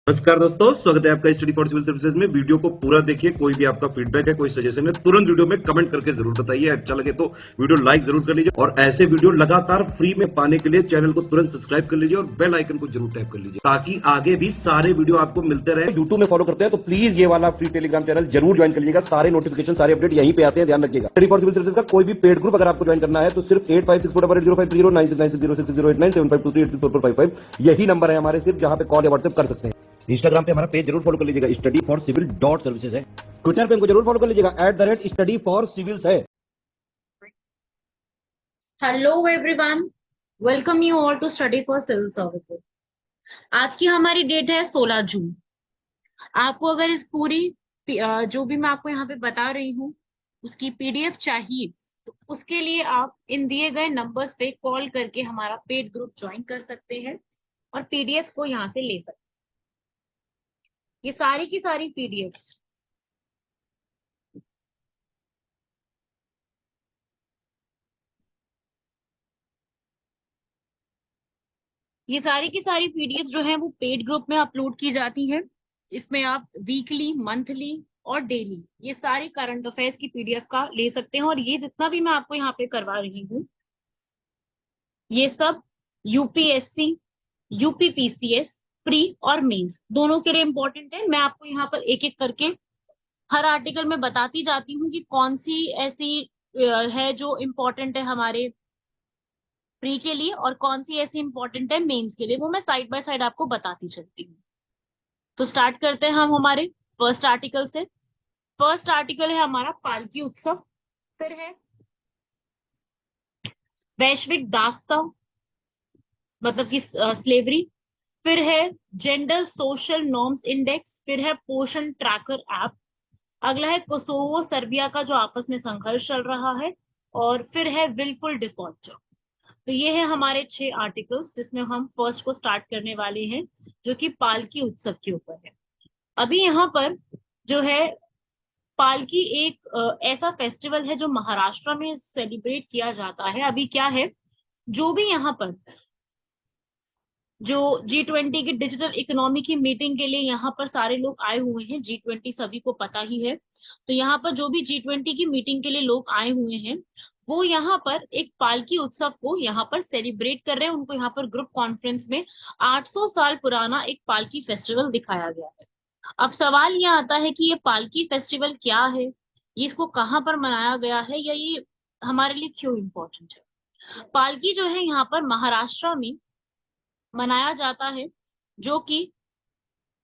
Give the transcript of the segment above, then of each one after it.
नमस्कार दोस्तों, स्वागत है आपका स्टडी फॉर सिविल सर्विसेज में। वीडियो को पूरा देखिए। कोई भी आपका फीडबैक है, कोई सजेशन है, तुरंत वीडियो में कमेंट करके जरूर बताइए। अच्छा लगे तो वीडियो लाइक जरूर कर लीजिए और ऐसे वीडियो लगातार फ्री में पाने के लिए चैनल को तुरंत सब्सक्राइब कर लीजिए और बेल आइकन को जरूर टैप कर लीजिए ताकि आगे भी सारे वीडियो आपको मिलते रहे। यूट्यूब में फॉलो करते हैं तो प्लीज ये वाला फ्री टेलीग्राम चैनल जरूर ज्वाइन कर लीजिएगा। सारे नोटिफिकेशन, सारे अपडेट यहीं पे आते हैं, ध्यान रखिएगा। स्टडी फॉर सिविल सर्विसेज का कोई भी पेड ग्रुप अगर आपको ज्वाइन करना है तो सिर्फ 85648053096960608974386445 यही नंबर है हमारे, सिर्फ जहां पे कॉल या व्हाट्सएप कर सकते हैं। इंस्टाग्राम पे हमारा पेज जरूर फॉलो कर लीजिएगा, study for civil dot services है। ट्विटर पे हमको जरूर फॉलो कर लीजिएगा, @स्टडी फॉर सिविल्स है। Hello everyone, welcome you all to study for civil services. आज की हमारी डेट है 16 जून। आपको अगर इस पूरी जो भी मैं आपको यहाँ पे बता रही हूँ उसकी पीडीएफ चाहिए तो उसके लिए आप इन दिए गए नंबर्स पे कॉल करके हमारा पेड ग्रुप ज्वाइन कर सकते हैं और पीडीएफ को यहाँ से ले सकते हैं। ये सारी की सारी पीडीएफ ये सारी की सारी पीडीएफ जो है वो पेड ग्रुप में अपलोड की जाती है। इसमें आप वीकली, मंथली और डेली ये सारे करंट अफेयर्स की पीडीएफ का ले सकते हैं। और ये जितना भी मैं आपको यहाँ पे करवा रही हूँ ये सब यूपीएससी, यूपीपीसीएस, प्री और मेंस दोनों के लिए इम्पोर्टेंट है। मैं आपको यहाँ पर एक एक करके हर आर्टिकल में बताती जाती हूँ कि कौन सी ऐसी है जो इम्पोर्टेंट है हमारे प्री के लिए और कौन सी ऐसी इंपॉर्टेंट है मेंस के लिए, वो मैं साइड बाय साइड आपको बताती चलती हूँ। तो स्टार्ट करते हैं हम हमारे फर्स्ट आर्टिकल से। फर्स्ट आर्टिकल है हमारा पालकी उत्सव, फिर है वैश्विक दास्तां मतलब कि स्लेवरी, फिर है जेंडर सोशल नॉर्म्स इंडेक्स, फिर है पोषण ट्रैकर ऐप, अगला है कोसोवो सर्बिया का जो आपस में संघर्ष चल रहा है, और फिर है विलफुल डिफॉल्टर। तो ये है हमारे 6 आर्टिकल्स जिसमें हम फर्स्ट को स्टार्ट करने वाले हैं जो कि पालकी उत्सव के ऊपर है। अभी यहाँ पर जो है पालकी एक ऐसा फेस्टिवल है जो महाराष्ट्र में सेलिब्रेट किया जाता है। अभी क्या है, जो भी यहाँ पर जो G20 की डिजिटल इकोनॉमी की मीटिंग के लिए यहाँ पर सारे लोग आए हुए हैं, G20 सभी को पता ही है। तो यहाँ पर जो भी G20 की मीटिंग के लिए लोग आए हुए हैं वो यहाँ पर एक पालकी उत्सव को यहाँ पर सेलिब्रेट कर रहे हैं। उनको यहाँ पर ग्रुप कॉन्फ्रेंस में 800 साल पुराना एक पालकी फेस्टिवल दिखाया गया है। अब सवाल ये आता है कि ये पालकी फेस्टिवल क्या है, ये इसको कहाँ पर मनाया गया है, या ये हमारे लिए क्यों इम्पोर्टेंट है। पालकी जो है यहाँ पर महाराष्ट्र में मनाया जाता है, जो कि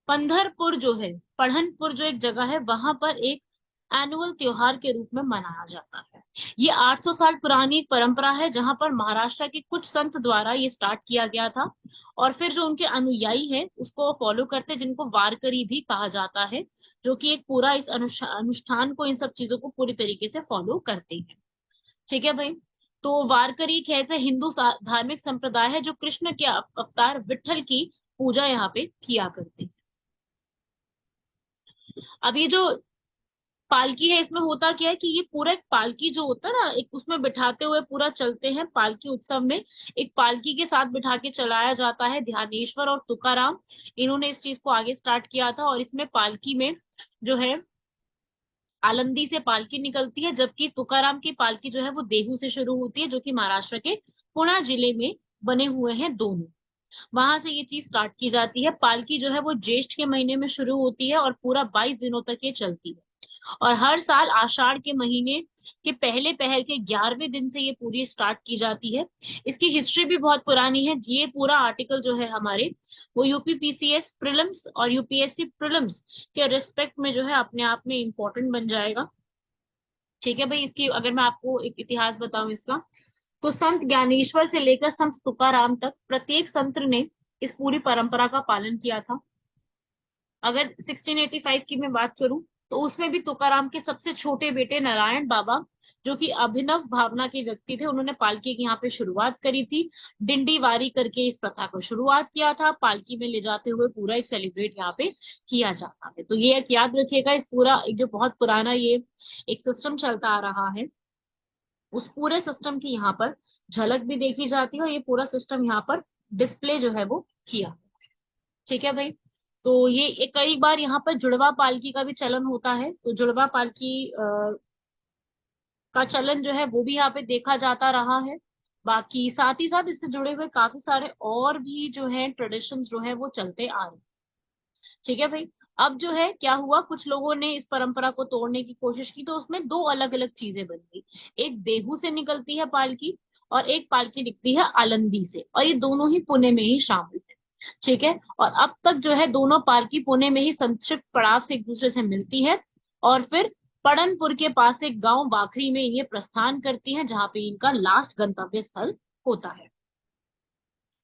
पंढरपुर जो है, पढ़नपुर जो एक जगह है वहां पर एक एनुअल त्योहार के रूप में मनाया जाता है। ये 800 साल पुरानी एक परंपरा है जहां पर महाराष्ट्र के कुछ संत द्वारा ये स्टार्ट किया गया था और फिर जो उनके अनुयायी हैं उसको फॉलो करते हैं, जिनको वारकरी भी कहा जाता है, जो कि एक पूरा इस अनुष्ठान को, इन सब चीजों को पूरी तरीके से फॉलो करते हैं। ठीक है भाई। तो वारकरी एक ऐसे हिंदू धार्मिक संप्रदाय है जो कृष्ण के अवतार विठल की पूजा यहाँ पे किया करते हैं। अब ये जो पालकी है इसमें होता क्या है कि ये पूरा एक पालकी जो होता है ना, एक उसमें बिठाते हुए पूरा चलते हैं। पालकी उत्सव में एक पालकी के साथ बिठा के चलाया जाता है। ध्यानेश्वर और तुकाराम इन्होंने इस चीज को आगे स्टार्ट किया था। और इसमें पालकी में जो है आलंदी से पालकी निकलती है, जबकि तुकाराम की पालकी जो है वो देहू से शुरू होती है, जो कि महाराष्ट्र के पुणे जिले में बने हुए हैं दोनों। वहां से ये चीज स्टार्ट की जाती है। पालकी जो है वो ज्येष्ठ के महीने में शुरू होती है और पूरा 22 दिनों तक ये चलती है। और हर साल आषाढ़ के महीने के पहले पहर के 11वें दिन से ये पूरी स्टार्ट की जाती है। इसकी हिस्ट्री भी बहुत पुरानी है। ये पूरा आर्टिकल जो है हमारे वो यूपीपीसीएस प्रीलिम्स और यूपीएससी प्रीलिम्स के रिस्पेक्ट में जो है अपने आप में इम्पोर्टेंट बन जाएगा। ठीक है भाई। इसकी अगर मैं आपको एक इतिहास बताऊं इसका, तो संत ज्ञानेश्वर से लेकर संत तुकाराम तक प्रत्येक संत ने इस पूरी परंपरा का पालन किया था। अगर 1685 की मैं बात करूं तो उसमें भी तुकाराम के सबसे छोटे बेटे नारायण बाबा, जो कि अभिनव भावना के व्यक्ति थे, उन्होंने पालकी की यहाँ पे शुरुआत करी थी। डिंडी वारी करके इस प्रथा को शुरुआत किया था। पालकी में ले जाते हुए पूरा एक सेलिब्रेट यहाँ पे किया जाता है। तो ये एक याद रखिएगा, इस पूरा एक जो बहुत पुराना ये एक सिस्टम चलता आ रहा है उस पूरे सिस्टम की यहाँ पर झलक भी देखी जाती है और ये पूरा सिस्टम यहाँ पर डिस्प्ले जो है वो किया। ठीक है भाई। तो ये कई बार यहाँ पर जुड़वा पालकी का भी चलन होता है, तो जुड़वा पालकी का चलन जो है वो भी यहाँ पे देखा जाता रहा है। बाकी साथ ही साथ इससे जुड़े हुए काफी सारे और भी जो है ट्रेडिशंस जो है वो चलते आ रहे हैं। ठीक है भाई। अब जो है क्या हुआ, कुछ लोगों ने इस परंपरा को तोड़ने की कोशिश की, तो उसमें दो अलग अलग चीजें बन गई। एक देहू से निकलती है पालकी, और एक पालकी निकलती है आलंदी से, और ये दोनों ही पुणे में ही शामिल है। ठीक है। और अब तक जो है दोनों पालकी पुणे में ही संक्षिप्त पड़ाव से एक दूसरे से मिलती है, और फिर पड़नपुर के पास एक गांव बाखरी में ये प्रस्थान करती है, जहां पे इनका लास्ट गंतव्य स्थल होता है।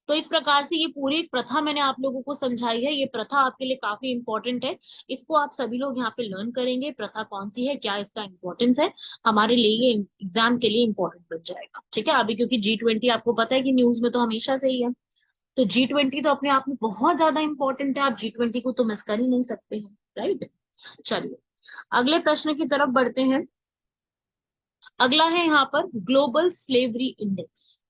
तो इस प्रकार से ये पूरी एक प्रथा मैंने आप लोगों को समझाई है। ये प्रथा आपके लिए काफी इंपॉर्टेंट है, इसको आप सभी लोग यहाँ पे लर्न करेंगे, प्रथा कौन सी है, क्या इसका इंपॉर्टेंस है, हमारे लिए ये एग्जाम के लिए इंपॉर्टेंट बन जाएगा। ठीक है। अभी क्योंकि G20 आपको पता है कि न्यूज में तो हमेशा से ही है, तो G20 तो अपने आप में बहुत ज्यादा इंपॉर्टेंट है, आप G20 को तो मिस कर ही नहीं सकते हैं। राइट। चलिए अगले प्रश्न की तरफ बढ़ते हैं। अगला है यहाँ पर ग्लोबल स्लेवरी इंडेक्स।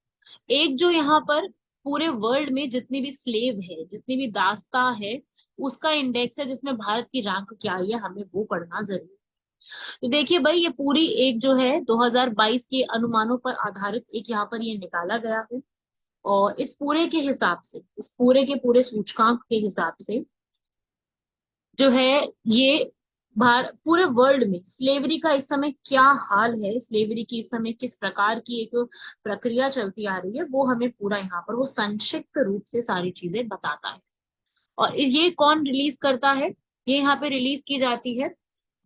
एक जो यहाँ पर पूरे वर्ल्ड में जितनी भी स्लेव है, जितनी भी दास्ता है, उसका इंडेक्स है, जिसमें भारत की रैंक क्या है, हमें वो पढ़ना जरूरी है। तो देखिए भाई, ये पूरी एक जो है 2022 के अनुमानों पर आधारित एक यहाँ पर ये निकाला गया है, और इस पूरे के हिसाब से, इस पूरे के पूरे सूचकांक के हिसाब से जो है ये पूरे वर्ल्ड में स्लेवरी का इस समय क्या हाल है, स्लेवरी की इस समय किस प्रकार की एक प्रक्रिया चलती आ रही है, वो हमें पूरा यहाँ पर वो संक्षिप्त रूप से सारी चीजें बताता है। और ये कौन रिलीज करता है, ये यहाँ पे रिलीज की जाती है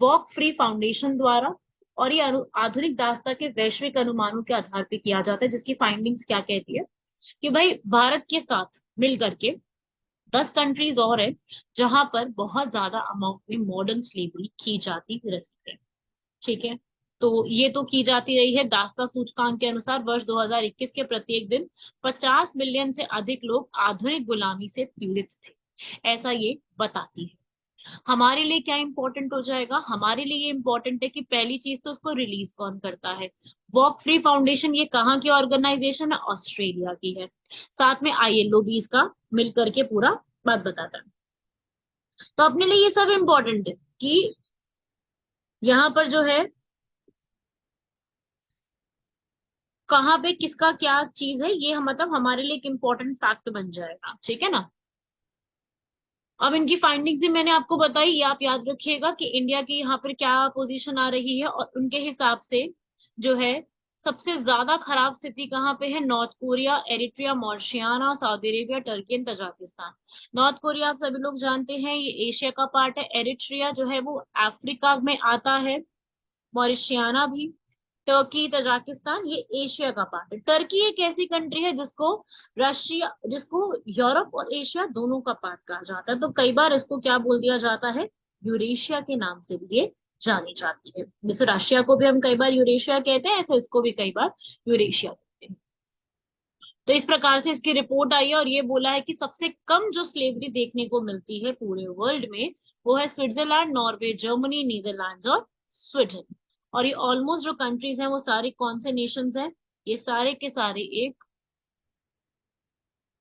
वॉक फ्री फाउंडेशन द्वारा, और ये आधुनिक दास्ता के वैश्विक अनुमानों के आधार पर किया जाता है, जिसकी फाइंडिंग्स क्या कहती है कि भाई भारत के साथ मिल करके 10 कंट्रीज और है जहां पर बहुत ज्यादा अमाउंट में मॉडर्न स्लेवरी की जाती रहती है। ठीक है। तो ये तो की जाती रही है। दास्ता सूचकांक के अनुसार वर्ष 2021 के प्रत्येक दिन 50 मिलियन से अधिक लोग आधुनिक गुलामी से पीड़ित थे, ऐसा ये बताती है। हमारे लिए क्या इंपॉर्टेंट हो जाएगा, हमारे लिए ये इंपॉर्टेंट है कि पहली चीज तो उसको रिलीज कौन करता है, वॉक फ्री फाउंडेशन। ये कहाँ की ऑर्गेनाइजेशन है, ऑस्ट्रेलिया की है। साथ में ILO भी इसका मिलकर के पूरा बात बताता है। तो अपने लिए ये सब इंपॉर्टेंट है कि यहाँ पर जो है कहाँ पे किसका क्या चीज है, ये मतलब हमारे लिए एक इम्पोर्टेंट फैक्ट बन जाएगा। ठीक है ना। अब इनकी फाइंडिंग्स ही मैंने आपको बताई, ये आप याद रखिएगा कि इंडिया की यहाँ पर क्या पोजीशन आ रही है, और उनके हिसाब से जो है सबसे ज्यादा खराब स्थिति कहाँ पे है, North Korea, Eritrea, Mauritania, Saudi Arabia, Turkey and Tajikistan. North Korea आप सभी लोग जानते हैं ये एशिया का पार्ट है, एरिट्रिया जो है वो अफ्रीका में आता है, मॉरिशियाना भी, टर्की, तजाकिस्तान ये एशिया का पार्ट है। टर्की एक ऐसी कंट्री है जिसको रशिया, जिसको यूरोप और एशिया दोनों का पार्ट कहा जाता है, तो कई बार इसको क्या बोल दिया जाता है, यूरेशिया के नाम से भी ये जानी जाती है। जैसे रशिया को भी हम कई बार यूरेशिया कहते हैं, ऐसे इसको भी कई बार यूरेशिया कहते हैं। तो इस प्रकार से इसकी रिपोर्ट आई है, और ये बोला है कि सबसे कम जो स्लेवरी देखने को मिलती है पूरे वर्ल्ड में, वो है स्विट्जरलैंड, नॉर्वे, जर्मनी, नीदरलैंड और स्वीडन। और ये ऑलमोस्ट जो कंट्रीज हैं वो सारे कौन से नेशंस हैं, ये सारे के सारे एक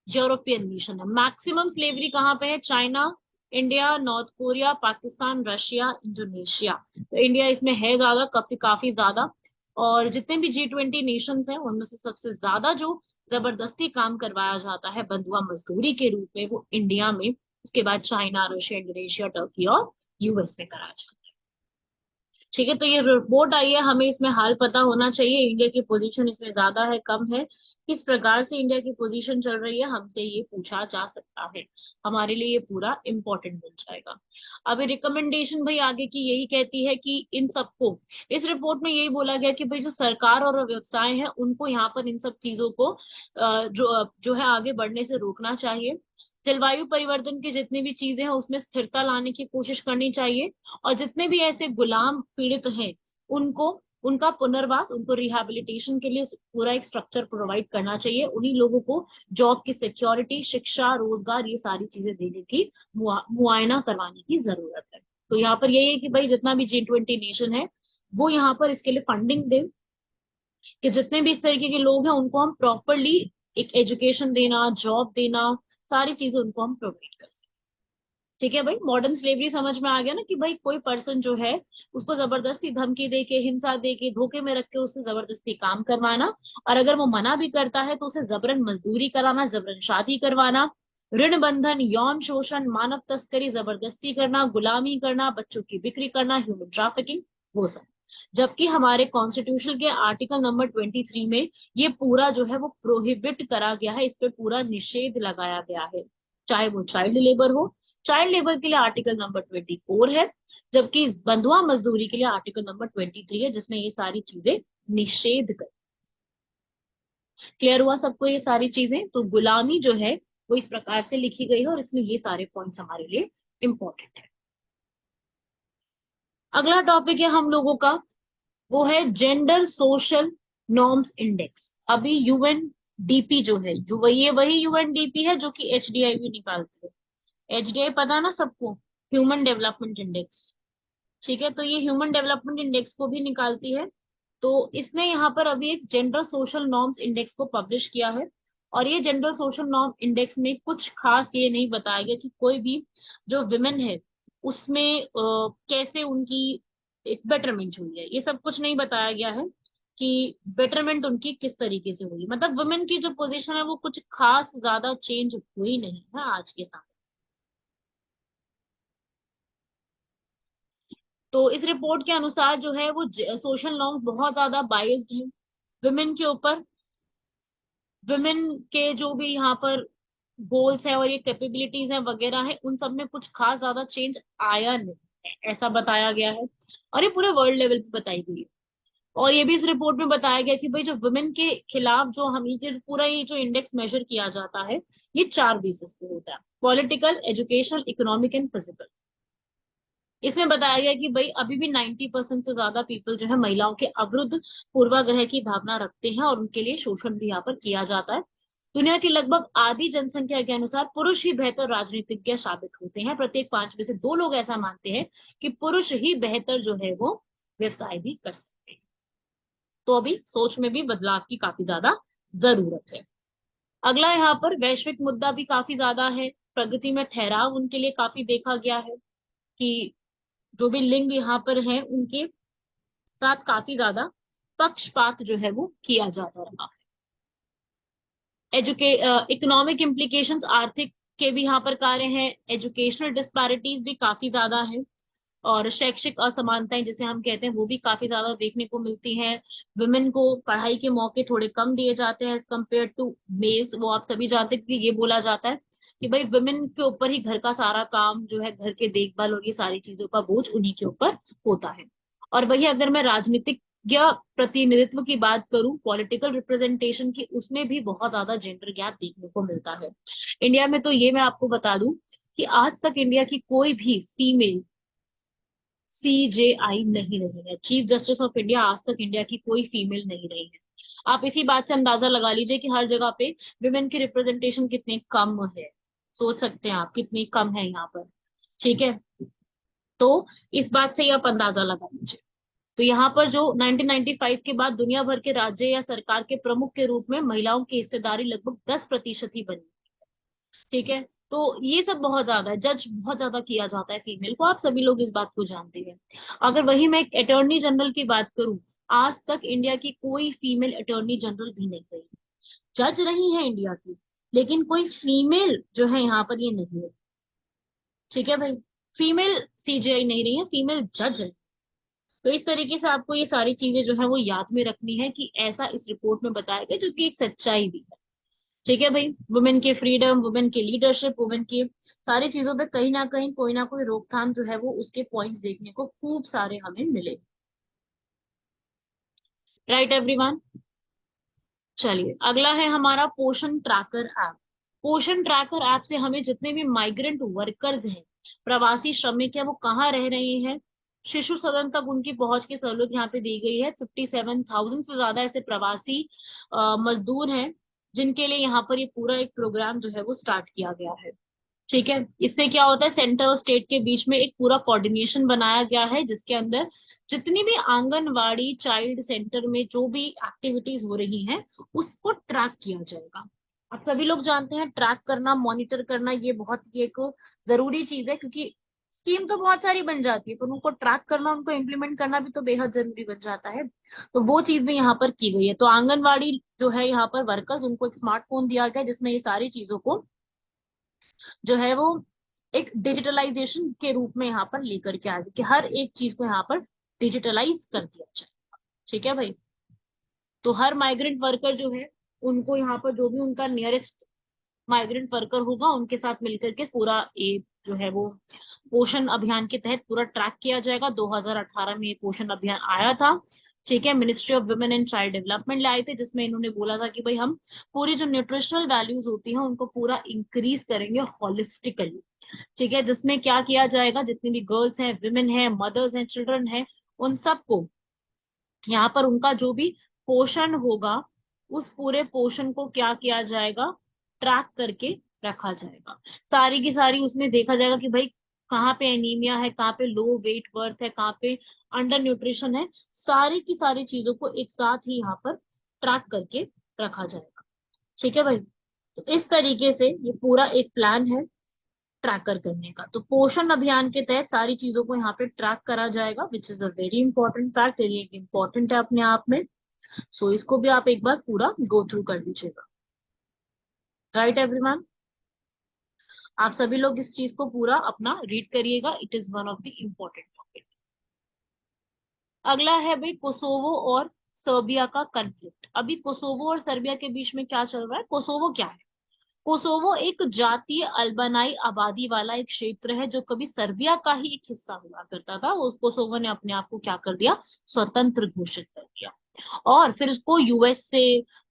यूरोपियन नेशन है। मैक्सिमम स्लेवरी कहाँ पे है, China, India, north Korea, Pakistan, Russia, Indonesia. तो इंडिया इसमें है ज्यादा, काफी काफी ज्यादा। और जितने भी G20 नेशंस हैं उनमें से सबसे ज्यादा जो जबरदस्ती काम करवाया जाता है बंधुआ मजदूरी के रूप में, वो इंडिया में, उसके बाद चाइना, रशिया, इंडोनेशिया, टर्की और US में करा जाता है। ठीक है। तो ये रिपोर्ट आई है, हमें इसमें हाल पता होना चाहिए, इंडिया की पोजीशन इसमें ज्यादा है कम है, किस प्रकार से इंडिया की पोजीशन चल रही है, हमसे ये पूछा जा सकता है। हमारे लिए ये पूरा इंपॉर्टेंट बन जाएगा। अभी रिकमेंडेशन भाई आगे की यही कहती है कि इन सबको, इस रिपोर्ट में यही बोला गया कि भाई जो सरकार और व्यवसाय है उनको यहाँ पर इन सब चीजों को जो है आगे बढ़ने से रोकना चाहिए। जलवायु परिवर्तन की जितनी भी चीजें हैं उसमें स्थिरता लाने की कोशिश करनी चाहिए, और जितने भी ऐसे गुलाम पीड़ित हैं उनको, उनका पुनर्वास, उनको रिहैबिलिटेशन के लिए पूरा एक स्ट्रक्चर प्रोवाइड करना चाहिए। उन्हीं लोगों को जॉब की सिक्योरिटी, शिक्षा, रोजगार, ये सारी चीजें देने की, मुआयना करवाने की जरूरत है। तो यहाँ पर यही है कि भाई जितना भी G20 नेशन है वो यहाँ पर इसके लिए फंडिंग दे, कि जितने भी इस तरीके के लोग हैं उनको हम प्रॉपरली एक एजुकेशन देना, जॉब देना, सारी चीजें उनको हम प्रोवाइड कर सकें। ठीक है भाई, मॉडर्न स्लेवरी समझ में आ गया ना, कि भाई कोई पर्सन जो है उसको जबरदस्ती धमकी दे के, हिंसा दे के, धोखे में रख के उससे जबरदस्ती काम करवाना, और अगर वो मना भी करता है तो उसे जबरन मजदूरी कराना, जबरन शादी करवाना, ऋण बंधन, यौन शोषण, मानव तस्करी, जबरदस्ती करना, गुलामी करना, बच्चों की बिक्री करना, ह्यूमन ट्रैफिकिंग, वो सब। जबकि हमारे कॉन्स्टिट्यूशन के आर्टिकल नंबर 23 में ये पूरा जो है वो प्रोहिबिट करा गया है, इस पे पूरा निषेध लगाया गया है, चाहे वो चाइल्ड लेबर हो। चाइल्ड लेबर के लिए आर्टिकल नंबर 24 है, जबकि बंधुआ मजदूरी के लिए आर्टिकल नंबर 23 है, जिसमें ये सारी चीजें निषेध कर। क्लियर हुआ सबको ये सारी चीजें? तो गुलामी जो है वो इस प्रकार से लिखी गई है, और इसमें ये सारे पॉइंट्स हमारे लिए इंपॉर्टेंट है। अगला टॉपिक है हम लोगों का, वो है जेंडर सोशल नॉर्म्स इंडेक्स। अभी यूएनडीपी जो है, जो वही वही यूएनडीपी है जो कि एचडीआई भी निकालती है। एचडीआई पता है ना सबको, ह्यूमन डेवलपमेंट इंडेक्स। ठीक है, तो ये ह्यूमन डेवलपमेंट इंडेक्स को भी निकालती है। तो इसने यहाँ पर अभी एक जेंडर सोशल नॉर्म्स इंडेक्स को पब्लिश किया है, और ये जेंडर सोशल नॉर्म इंडेक्स में कुछ खास ये नहीं बताया गया कि कोई भी जो विमेन है उसमें कैसे उनकी एक बेटरमेंट हुई है, ये सब कुछ नहीं बताया गया है कि बेटरमेंट उनकी किस तरीके से हुई। मतलब वुमेन की जो पोजीशन है वो कुछ खास ज्यादा चेंज हुई नहीं है आज के समय। तो इस रिपोर्ट के अनुसार जो है वो सोशल नॉर्म्स बहुत ज्यादा बाइस्ड है वुमेन के ऊपर। वुमेन के जो भी यहाँ पर गोल्स है और ये कैपेबिलिटीज है वगैरह है, उन सब में कुछ खास ज्यादा चेंज आया नहीं है, ऐसा बताया गया है, और ये पूरे वर्ल्ड लेवल पे बताई गई है। और ये भी इस रिपोर्ट में बताया गया कि भाई जो वुमेन के खिलाफ जो हम ये जो पूरा ये जो इंडेक्स मेजर किया जाता है, ये 4 बेसिस पे होता है: political, educational, economic and physical. इसमें बताया गया कि भाई अभी भी 90% से ज्यादा पीपल जो है महिलाओं के अवरुद्ध पूर्वाग्रह की भावना रखते हैं, और उनके लिए शोषण भी यहाँ पर किया जाता है। दुनिया की लगभग आधी जनसंख्या के अनुसार पुरुष ही बेहतर राजनीतिज्ञ साबित होते हैं। प्रत्येक 5 में से 2 लोग ऐसा मानते हैं कि पुरुष ही बेहतर जो है वो व्यवसाय भी कर सकते हैं। तो अभी सोच में भी बदलाव की काफी ज्यादा जरूरत है। अगला यहाँ पर वैश्विक मुद्दा भी काफी ज्यादा है, प्रगति में ठहराव उनके लिए काफी देखा गया है, कि जो भी लिंग यहाँ पर है उनके साथ काफी ज्यादा पक्षपात जो है वो किया जाता रहा है। इकोनॉमिक इम्प्लीकेशंस, आर्थिक के भी यहाँ पर कार्य हैं। एजुकेशनल डिस्पैरिटीज भी काफी ज्यादा है, और शैक्षिक असमानताएं जिसे हम कहते हैं वो भी काफी ज्यादा देखने को मिलती हैं। वुमेन को पढ़ाई के मौके थोड़े कम दिए जाते हैं एज कम्पेयर टू मेल्स। वो आप सभी जानते हैं कि ये बोला जाता है कि भाई वुमेन के ऊपर ही घर का सारा काम जो है, घर के देखभाल और ये सारी चीजों का बोझ उन्हीं के ऊपर होता है। और वही अगर मैं राजनीतिक या प्रतिनिधित्व की बात करूं, पॉलिटिकल रिप्रेजेंटेशन की, उसमें भी बहुत ज्यादा जेंडर गैप देखने को मिलता है। इंडिया में तो ये मैं आपको बता दूं कि आज तक इंडिया की कोई भी फीमेल सीजेआई नहीं रही है, चीफ जस्टिस ऑफ इंडिया आज तक इंडिया की कोई फीमेल नहीं रही है। आप इसी बात से अंदाजा लगा लीजिए कि हर जगह पे विमेन की रिप्रेजेंटेशन कितनी कम है। सोच सकते हैं आप कितनी कम है यहाँ पर। ठीक है, तो इस बात से ही आप अंदाजा लगा लीजिए। तो यहाँ पर जो 1995 के बाद दुनिया भर के राज्य या सरकार के प्रमुख के रूप में महिलाओं की हिस्सेदारी लगभग 10% ही बनी। ठीक है, तो ये सब बहुत ज्यादा है, जज बहुत ज्यादा किया जाता है फीमेल को, आप सभी लोग इस बात को जानते हैं। अगर वही मैं एक अटॉर्नी जनरल की बात करूं, आज तक इंडिया की कोई फीमेल अटॉर्नी जनरल भी नहीं रही। जज रही है इंडिया की, लेकिन कोई फीमेल जो है यहाँ पर ये नहीं है। ठीक है भाई, फीमेल सीजीआई नहीं रही है, फीमेल जज है। तो इस तरीके से आपको ये सारी चीजें जो है वो याद में रखनी है, कि ऐसा इस रिपोर्ट में बताया गया, जो कि एक सच्चाई भी है। ठीक है भाई, वुमेन के फ्रीडम, वुमेन के लीडरशिप, वुमेन की सारी चीजों पे कहीं ना कोई रोकथाम जो है वो उसके पॉइंट्स देखने को खूब सारे हमें मिले। Right everyone. चलिए, अगला है हमारा पोषण ट्रैकर ऐप। पोषण ट्रैकर ऐप से हमें जितने भी माइग्रेंट वर्कर्स हैं, प्रवासी श्रमिक है, वो कहाँ रह रहे हैं, शिशु सदन तक उनकी पहुंच की सहूलियत यहाँ पे दी गई है। 57,000 से ज्यादा ऐसे प्रवासी मजदूर हैं जिनके लिए यहाँ पर ये पूरा एक प्रोग्राम जो है वो स्टार्ट किया गया है। ठीक है, इससे क्या होता है, सेंटर और स्टेट के बीच में एक पूरा कोऑर्डिनेशन बनाया गया है, जिसके अंदर जितनी भी आंगनवाड़ी चाइल्ड सेंटर में जो भी एक्टिविटीज हो रही हैं उसको ट्रैक किया जाएगा। आप सभी लोग जानते हैं ट्रैक करना, मॉनिटर करना ये बहुत ही एक जरूरी चीज है, क्योंकि स्कीम तो बहुत सारी बन जाती है पर उनको ट्रैक करना, उनको इम्प्लीमेंट करना भी तो बेहद जरूरी बन जाता है। तो वो चीज भी यहाँ पर की गई है। तो आंगनवाड़ी जो है यहाँ पर वर्कर्स, उनको एक स्मार्टफोन दिया गया है जिसमें ये सारी चीजों को जो है वो एक डिजिटलाइजेशन के रूप में यहाँ पर लेकर के आ गए कि हर एक चीज को यहाँ पर डिजिटलाइज कर दिया जाए। ठीक है भाई। तो हर माइग्रेंट वर्कर जो है, उनको यहाँ पर जो भी उनका नियरेस्ट माइग्रेंट वर्कर होगा उनके साथ मिलकर के पूरा ये जो है वो पोषण अभियान के तहत पूरा ट्रैक किया जाएगा। 2018 में ये पोषण अभियान आया था। ठीक है, ministry of women and child development लाए थे, जिसमें इन्होंने बोला था कि भाई हम पूरी जो न्यूट्रिशनल वैल्यूज होती हैं उनको पूरा इंक्रीज करेंगे हॉलिस्टिकली। ठीक है, जिसमें क्या किया जाएगा, जितनी भी गर्ल्स हैं, विमेन हैं, मदर्स हैं, चिल्ड्रन हैं, उन सबको यहाँ पर उनका जो भी पोषण होगा उस पूरे पोषण को क्या किया जाएगा, ट्रैक करके रखा जाएगा। सारी की सारी उसमें देखा जाएगा कि भाई कहाँ पे एनीमिया है, कहाँ पे लो वेट बर्थ है, कहाँ पे अंडर न्यूट्रिशन है, सारी की सारी चीजों को एक साथ ही यहाँ पर ट्रैक करके रखा जाएगा। ठीक है भाई। तो इस तरीके से ये पूरा एक प्लान है ट्रैकर करने का। तो पोषण अभियान के तहत सारी चीजों को यहाँ पे ट्रैक करा जाएगा, which is a very important fact, ये एक इम्पॉर्टेंट है अपने आप में। सो इसको भी आप एक बार पूरा गो थ्रू कर लीजिएगा। राइट एवरीवन, आप सभी लोग इस चीज को पूरा अपना रीड करिएगा, it is one of the important topic. अगला है भाई कोसोवो और सर्बिया का कन्फ्लिक्ट। अभी कोसोवो और सर्बिया के बीच में क्या चल रहा है? कोसोवो क्या है? कोसोवो एक जातीय अल्बानाई आबादी वाला एक क्षेत्र है जो कभी सर्बिया का ही एक हिस्सा हुआ करता था। उस कोसोवो ने अपने आप को क्या कर दिया, स्वतंत्र घोषित कर दिया। और फिर उसको यूएस से,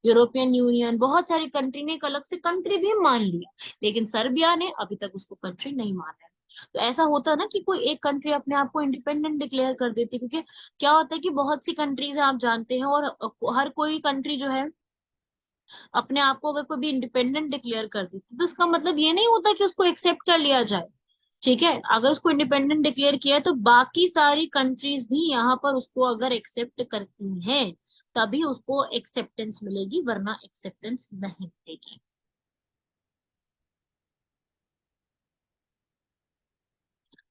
यूरोपियन यूनियन, बहुत सारी कंट्री ने एक अलग से कंट्री भी मान लिया, लेकिन सर्बिया ने अभी तक उसको कंट्री नहीं माना है। तो ऐसा होता है ना कि कोई एक कंट्री अपने आप को इंडिपेंडेंट डिक्लेयर कर देती है, क्योंकि क्या होता है कि बहुत सी कंट्रीज आप जानते हैं, और हर कोई कंट्री जो है अपने आप को अगर कोई भी इंडिपेंडेंट डिक्लेयर कर देती तो इसका मतलब ये नहीं होता कि उसको एक्सेप्ट कर लिया जाए। ठीक है, अगर उसको इंडिपेंडेंट डिक्लेयर किया है तो बाकी सारी कंट्रीज भी यहाँ पर उसको अगर एक्सेप्ट करती हैं तभी उसको एक्सेप्टेंस मिलेगी, वरना एक्सेप्टेंस नहीं मिलेगी।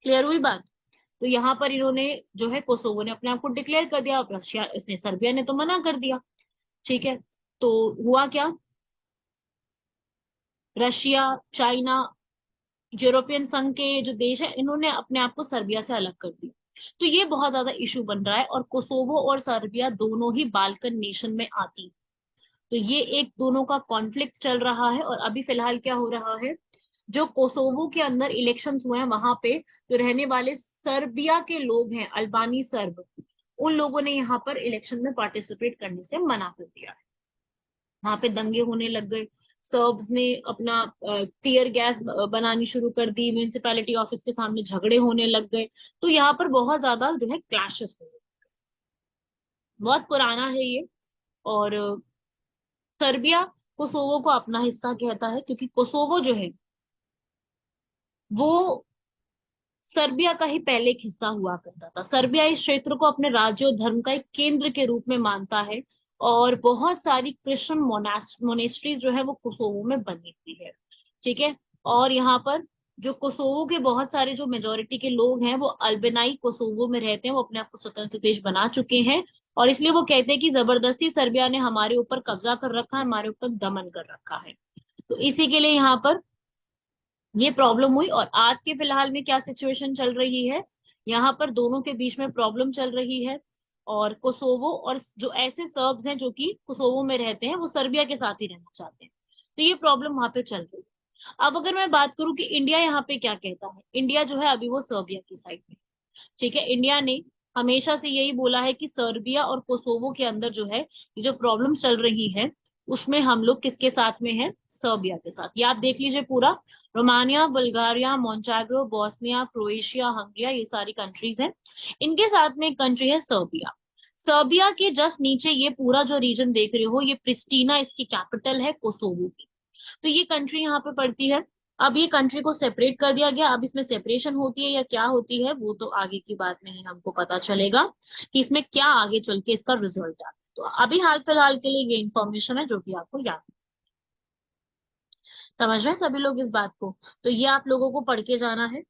क्लियर हुई बात? तो यहाँ पर इन्होंने जो है कोसोवो ने अपने आप को डिक्लेयर कर दिया, रशिया इसने, सर्बिया ने तो मना कर दिया। ठीक है, तो हुआ क्या, रशिया, चाइना, यूरोपियन संघ के जो देश है, इन्होंने अपने आप को सर्बिया से अलग कर दिया। तो ये बहुत ज्यादा इशू बन रहा है, और कोसोवो और सर्बिया दोनों ही बाल्कन नेशन में आती। तो ये एक दोनों का कॉन्फ्लिक्ट चल रहा है। और अभी फिलहाल क्या हो रहा है, जो कोसोवो के अंदर इलेक्शंस हुए हैं वहां पे जो रहने वाले सर्बिया के लोग हैं, अल्बानी सर्ब, उन लोगों ने यहाँ पर इलेक्शन में पार्टिसिपेट करने से मना कर दिया है। वहां पे दंगे होने लग गए, सर्ब्स ने अपना टीयर गैस बनानी शुरू कर दी, म्यूनिसिपैलिटी ऑफिस के सामने झगड़े होने लग गए। तो यहाँ पर बहुत ज्यादा जो है क्लैशेस हुए। बहुत पुराना है ये। और सर्बिया कोसोवो को अपना हिस्सा कहता है, क्योंकि कोसोवो जो है वो सर्बिया का ही पहले एक हिस्सा हुआ करता था। सर्बिया इस क्षेत्र को अपने राज्य और धर्म का एक केंद्र के रूप में मानता है, और बहुत सारी क्रिश्चियन मोनेस्ट्रीज जो है वो कोसोवो में बनी हुई है। ठीक है, और यहाँ पर जो कोसोवो के बहुत सारे जो मेजोरिटी के लोग हैं वो अल्बेनाई कोसोवो में रहते हैं, वो अपने आप को स्वतंत्र देश बना चुके हैं। और इसलिए वो कहते हैं कि जबरदस्ती सर्बिया ने हमारे ऊपर कब्जा कर रखा है, हमारे ऊपर दमन कर रखा है। तो इसी के लिए यहाँ पर ये प्रॉब्लम हुई। और आज के फिलहाल में क्या सिचुएशन चल रही है, यहाँ पर दोनों के बीच में प्रॉब्लम चल रही है। और कोसोवो और जो ऐसे सर्ब्स हैं जो कि कोसोवो में रहते हैं वो सर्बिया के साथ ही रहना चाहते हैं। तो ये प्रॉब्लम वहां पे चल रही है। अब अगर मैं बात करूं कि इंडिया यहाँ पे क्या कहता है, इंडिया जो है अभी वो सर्बिया की साइड में। ठीक है, इंडिया ने हमेशा से यही बोला है कि सर्बिया और कोसोवो के अंदर जो है ये जो प्रॉब्लम चल रही है उसमें हम लोग किसके साथ में है, सर्बिया के साथ। ये आप देख लीजिए पूरा, रोमानिया, बुल्गारिया, मोन्टेग्रो, बोस्निया, क्रोएशिया, हंगरिया, ये सारी कंट्रीज हैं। इनके साथ में एक कंट्री है सर्बिया। सर्बिया के जस्ट नीचे ये पूरा जो रीजन देख रहे हो, ये प्रिस्टीना इसकी कैपिटल है कोसोवो की। तो ये कंट्री यहाँ पे पड़ती है। अब ये कंट्री को सेपरेट कर दिया गया। अब इसमें सेपरेशन होती है या क्या होती है वो तो आगे की बात में ही हमको पता चलेगा कि इसमें क्या आगे चल के इसका रिजल्ट आता है। तो अभी हाल फिलहाल के लिए ये इंफॉर्मेशन है जो कि आपको याद है। समझ रहे हैं सभी लोग इस बात को? तो ये आप लोगों को पढ़ के जाना है।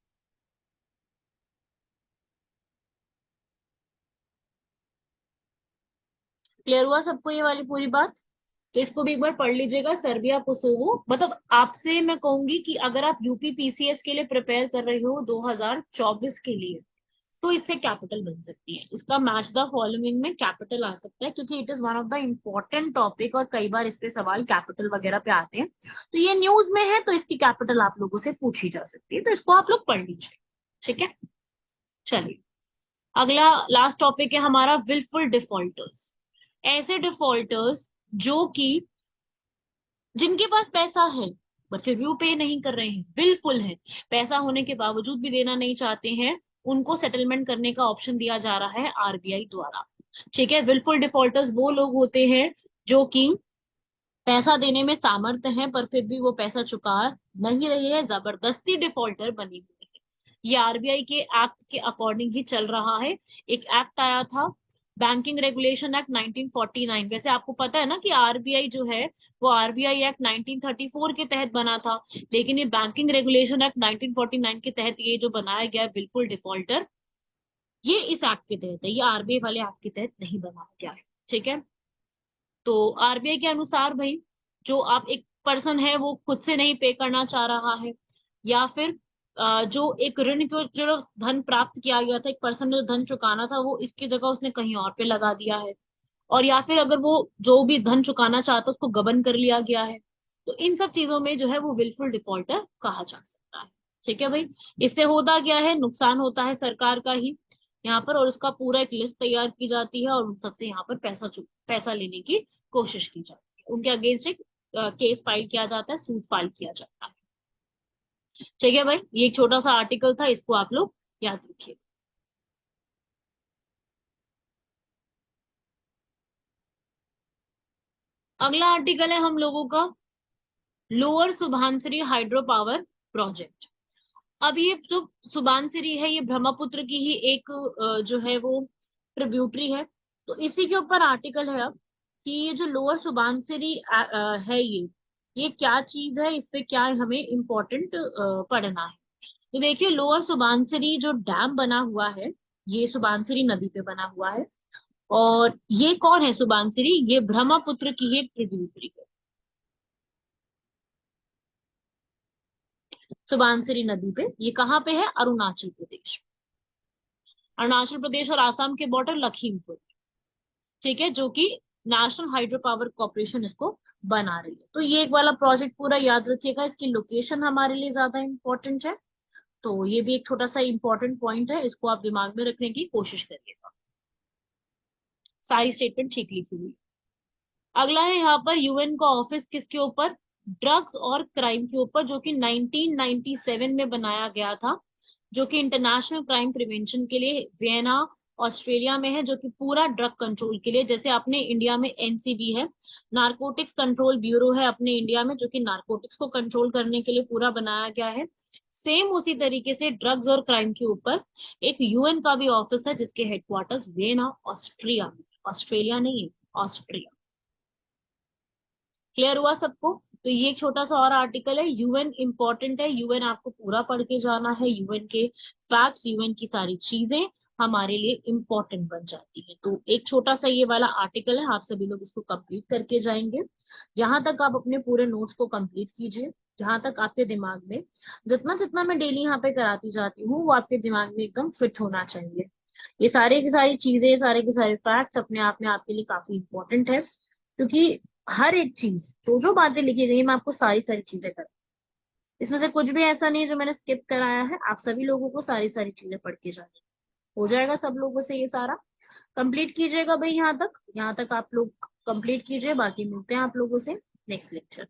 क्लियर हुआ सबको ये वाली पूरी बात? तो इसको भी एक बार पढ़ लीजिएगा, सर्बिया कोसोवो। मतलब आपसे मैं कहूंगी कि अगर आप यूपी पीसीएस के लिए प्रिपेयर कर रहे हो 2024 के लिए, तो इससे कैपिटल बन सकती है। इसका मैच द फॉलोइंग में कैपिटल आ सकता है, क्योंकि it is one of the important topic और कई बार इस पे सवाल कैपिटल वगैरह पे आते हैं। तो ये न्यूज में है, तो इसकी कैपिटल आप लोगों से पूछी जा सकती है, तो इसको आप लोग पढ़ लीजिए। ठीक है, चलिए अगला लास्ट टॉपिक है हमारा विलफुल डिफॉल्टर्स। ऐसे डिफॉल्टर्स जो कि जिनके पास पैसा है बट फिर भी वो पे नहीं कर रहे हैं, विलफुल है, पैसा होने के बावजूद भी देना नहीं चाहते हैं, उनको सेटलमेंट करने का ऑप्शन दिया जा रहा है आरबीआई द्वारा। ठीक है, विलफुल डिफॉल्टर्स वो लोग होते हैं जो कि पैसा देने में सामर्थ्य है पर फिर भी वो पैसा चुका नहीं रहे हैं, जबरदस्ती डिफॉल्टर बने हुए हैं। ये आरबीआई के एक्ट के अकॉर्डिंग ही चल रहा है। एक एक्ट आया था, बैंकिंग रेगुलेशन एक्ट 1949। वैसे आपको पता है ना कि आरबीआई जो है वो आरबीआई एक्ट 1934 के तहत बना था, लेकिन ये बैंकिंग रेगुलेशन एक्ट 1949 के तहत ये जो बनाया गया बिल्कुल डिफॉल्टर, ये इस एक्ट के तहत है, ये आरबीआई वाले एक्ट के तहत नहीं बनाया गया है। ठीक है, तो आरबीआई के अनुसार भाई, जो आप एक पर्सन है वो खुद से नहीं पे करना चाह रहा है, या फिर जो एक ऋण को जो धन प्राप्त किया गया था, एक पर्सन ने जो धन चुकाना था वो इसकी जगह उसने कहीं और पे लगा दिया है, और या फिर अगर वो जो भी धन चुकाना चाहता उसको गबन कर लिया गया है, तो इन सब चीजों में जो है वो विलफुल डिफॉल्टर कहा जा सकता है। ठीक है भाई, इससे होता क्या है, नुकसान होता है सरकार का ही यहाँ पर, और उसका पूरा एक लिस्ट तैयार की जाती है और उन सबसे यहाँ पर पैसा लेने की कोशिश की जाती है, उनके अगेंस्ट एक केस फाइल किया जाता है, सूट फाइल किया जाता है। ठीक है भाई, ये एक छोटा सा आर्टिकल था, इसको आप लोग याद रखिए। अगला आर्टिकल है हम लोगों का lower Subansiri hydro power project. अब ये जो सुबनसिरी है ये ब्रह्मपुत्र की ही एक जो है वो ट्रिब्यूटरी है, तो इसी के ऊपर आर्टिकल है अब कि ये जो लोअर सुबनसिरी है, ये क्या चीज है, इस पे क्या हमें इम्पोर्टेंट पढ़ना है। तो देखिए, लोअर सुबनसिरी जो डैम बना हुआ है, ये सुबनसिरी नदी पे बना हुआ है, और ये कौन है सुबनसिरी, ये ब्रह्मपुत्र की ही एक ट्रिब्यूटरी है। सुबनसिरी नदी पे, ये कहाँ पे है, अरुणाचल प्रदेश। अरुणाचल प्रदेश और आसाम के बॉर्डर लखीमपुर। ठीक है, जो कि नेशनल हाइड्रो पावर कॉर्पोरेशन इसको बना रही है। तो ये एक वाला प्रोजेक्ट पूरा याद रखिएगा, इसकी लोकेशन हमारे लिए ज्यादा इंपॉर्टेंट है, तो ये भी एक छोटा सा इंपॉर्टेंट पॉइंट है, इसको आप दिमाग में रखने की कोशिश करिएगा। सारी स्टेटमेंट ठीक लिखी हुई। अगला है यहाँ पर यूएन का ऑफिस किसके ऊपर, ड्रग्स और क्राइम के ऊपर, जो कि 1997 में बनाया गया था, जो कि इंटरनेशनल क्राइम प्रिवेंशन के लिए वियना ऑस्ट्रेलिया में है, जो कि पूरा ड्रग कंट्रोल के लिए, जैसे अपने इंडिया में एनसीबी है, नारकोटिक्स कंट्रोल ब्यूरो है अपने इंडिया में, जो कि नारकोटिक्स को कंट्रोल करने के लिए पूरा बनाया गया है। सेम उसी तरीके से ड्रग्स और क्राइम के ऊपर एक यूएन का भी ऑफिस है, जिसके हेडक्वार्टर्स वियना ऑस्ट्रिया में, ऑस्ट्रेलिया नहीं है, ऑस्ट्रिया। क्लियर हुआ सबको? तो ये एक छोटा सा और आर्टिकल है, यूएन इंपॉर्टेंट है, यूएन आपको पूरा पढ़ के जाना है, यूएन के फैक्ट्स, यूएन की सारी चीजें हमारे लिए इंपॉर्टेंट बन जाती है। तो एक छोटा सा ये वाला आर्टिकल है, आप सभी लोग इसको कंप्लीट करके जाएंगे। यहाँ तक आप अपने पूरे नोट्स को कंप्लीट कीजिए, जहां तक आपके दिमाग में, जितना जितना मैं डेली यहाँ पे कराती जाती हूँ वो आपके दिमाग में एकदम फिट होना चाहिए। ये सारे की सारी चीजें, सारे के सारे फैक्ट्स अपने आप में आपके लिए काफी इंपॉर्टेंट है, क्योंकि हर एक चीज, जो जो बातें लिखी गई, मैं आपको सारी सारी चीजें कर, इसमें से कुछ भी ऐसा नहीं है जो मैंने स्किप कराया है, आप सभी लोगों को सारी सारी चीजें पढ़ के जानी। हो जाएगा सब लोगों से ये सारा कंप्लीट कीजिएगा भाई, यहाँ तक आप लोग कंप्लीट कीजिए, बाकी मिलते हैं आप लोगों से नेक्स्ट लेक्चर।